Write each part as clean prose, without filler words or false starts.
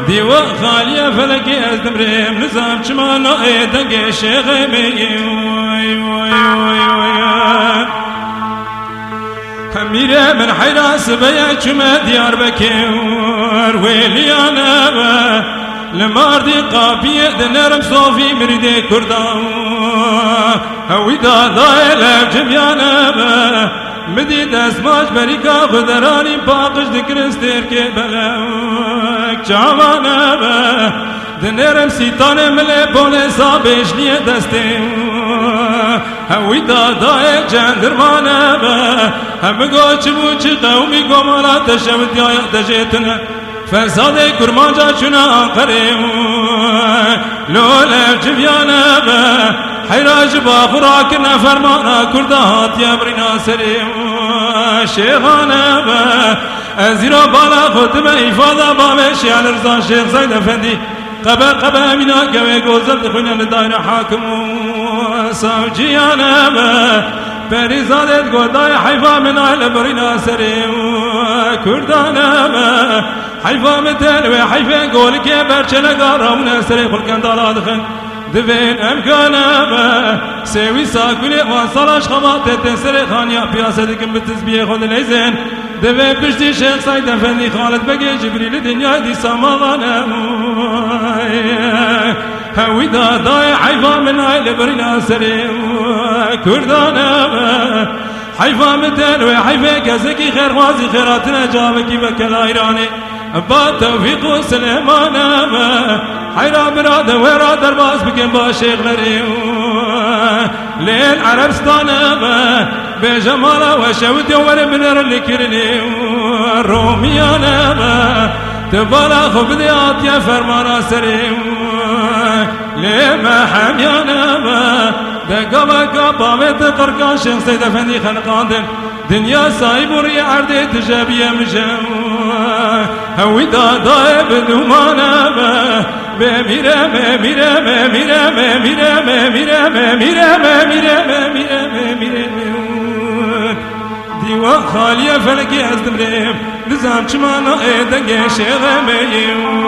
دیوا خالیه فلکی از دمرم نظام چمانا ایدنگ شیخ میره من حیراس بیا چما دیار بکر ویلیانا لماردی قابیه دنرم صوفی مرده کردان هوی دادای لب جمیانا مدی دستماش بریکا خدرانی پاقش دکرستر که بلک چاوانا دنرم سیتان مله بوله سابش نیه دستیم هوی دادای جندرمانا همه گو چبو چی قومی گمالا تشود یا تجیتنا فساد کرمانجا چنا آنقریم لوله جبیانا حیراج با خوراکنا فرمانا کردات یا برینا سریم شیخانا ازیرا بالا خودم ایفادا باوش یا لرزا شیخ زید افندی قبا امینا گوه گوزر دخوینا لدایر حاکم سوجیانا پریزادت گودای حیفا من آل برینا سریم کردانا حیفا متن و حیفا گول که برچنگا رامنا سری خلکن دالا دخن دفين أمكانا سوي ساكولي وصلاش خباطة تنسري خانيا بياسدكم بالتسبيح خذ العزين دفين بشتي شيخ سعيد أفندي خالد بقي جبريل الدنيا دي سماغانا هوي داي حيفا من عيل برنا سريم كردانا حيفا متن وحيفا كزكي خير غازي خيراتنا جابكي بكلا إيراني با توفیق و سلیمانا حیرا براده ویرا درباز بکن با شیخ نریم لیل عربستانا به جمالا و شوتی ور منر لکرنیم رومیانا تبالا خوب دیات یا فرمانا سریم لیل حمیانا دقابا قابامت قرقان شیخ سید افندی خلقاندن دنیا صاحب وری عرض تجابیه مجم هوی دادای بدومانا بمیره دیوا خالیه فلکی از دمریم نظام چمانا ایدنگه شیغه میم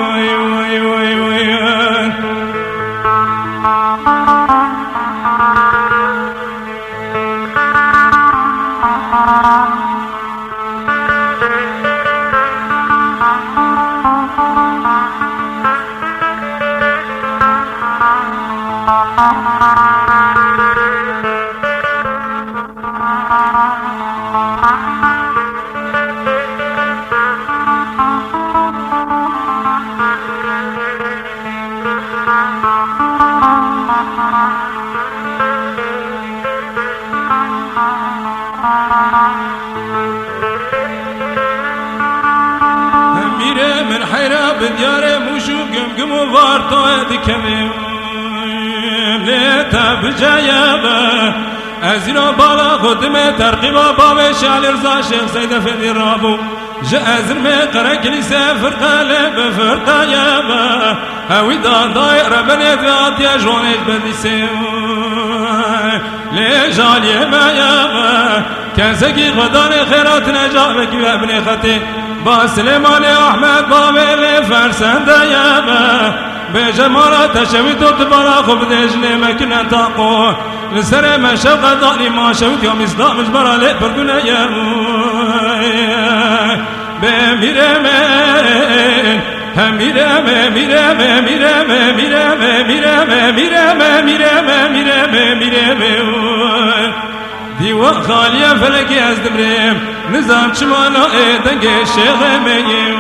بديار موشو قم وارطو دكمم ليتا بجايبه ازيرو بالا خدمه ترقيبه بابي شال رضا شيخ سيد افندي رابو جازر ما قرا كنيسه فرقه لب فرقه يابا هوي دايره بنت يا جونيت بديسه لي جاليه ما يابا كنسكي خداني خيرات نجابك يا ابن خطي با سليمان احمد بابل فرسند يابا بجمال تشويت وتبارا خب دجن مكن تاقو لسر ما شوق ضالي ما شوت يوم مصداق مجبر لي برقنا يا بميرمن دیوا خالیه فلکی از دمریم نظام چمانا ایدنگ شیخ میم